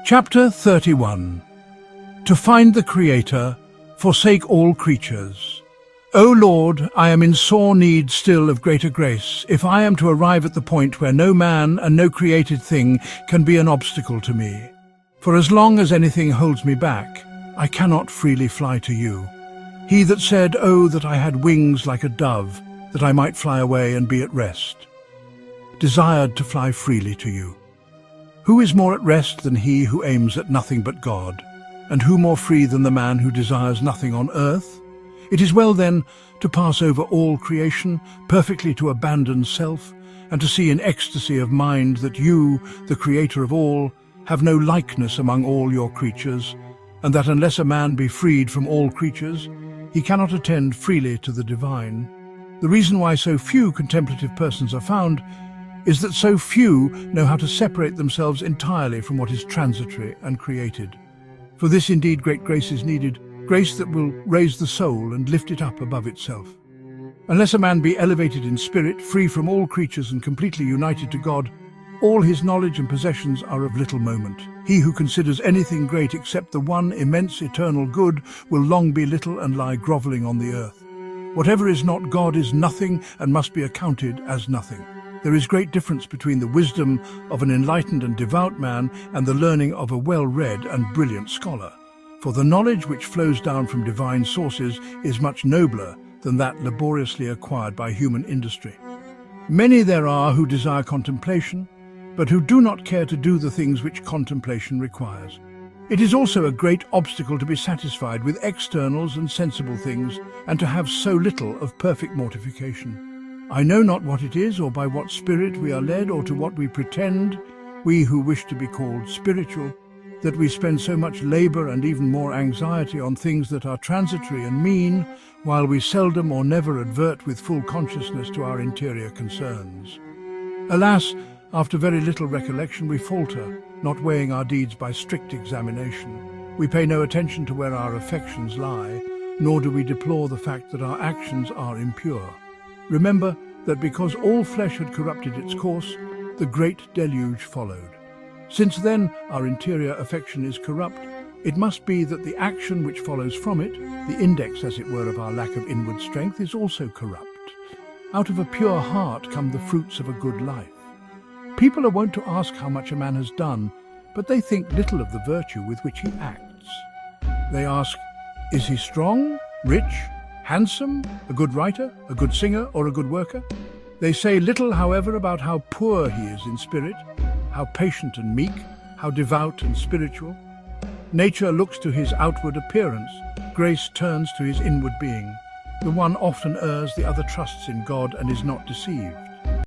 Chapter 31. To find the Creator, forsake all creatures. O Lord, I am in sore need still of greater grace, if I am to arrive at the point where no man and no created thing can be an obstacle to me. For as long as anything holds me back, I cannot freely fly to you. He that said, "Oh, that I had wings like a dove, that I might fly away and be at rest," desired to fly freely to you. Who is more at rest than he who aims at nothing but God? And who more free than the man who desires nothing on earth? It is well, then, to pass over all creation, perfectly to abandon self, and to see in ecstasy of mind that you, the Creator of all, have no likeness among all your creatures, and that unless a man be freed from all creatures, he cannot attend freely to the divine. The reason why so few contemplative persons are found is that so few know how to separate themselves entirely from what is transitory and created. For this indeed great grace is needed, grace that will raise the soul and lift it up above itself. Unless a man be elevated in spirit, free from all creatures and completely united to God, all his knowledge and possessions are of little moment. He who considers anything great except the one immense eternal good will long be little and lie grovelling on the earth. Whatever is not God is nothing and must be accounted as nothing. There is great difference between the wisdom of an enlightened and devout man and the learning of a well-read and brilliant scholar. For the knowledge which flows down from divine sources is much nobler than that laboriously acquired by human industry. Many there are who desire contemplation, but who do not care to do the things which contemplation requires. It is also a great obstacle to be satisfied with externals and sensible things, and to have so little of perfect mortification. I know not what it is, or by what spirit we are led, or to what we pretend, we who wish to be called spiritual, that we spend so much labour and even more anxiety on things that are transitory and mean, while we seldom or never advert with full consciousness to our interior concerns. Alas, after very little recollection we falter, not weighing our deeds by strict examination. We pay no attention to where our affections lie, nor do we deplore the fact that our actions are impure. Remember that because all flesh had corrupted its course, the great deluge followed. Since then our interior affection is corrupt, it must be that the action which follows from it, the index as it were of our lack of inward strength, is also corrupt. Out of a pure heart come the fruits of a good life. People are wont to ask how much a man has done, but they think little of the virtue with which he acts. They ask, is he strong, rich, handsome, a good writer, a good singer, or a good worker? They say little, however, about how poor he is in spirit, how patient and meek, how devout and spiritual. Nature looks to his outward appearance, grace turns to his inward being. The one often errs, the other trusts in God and is not deceived.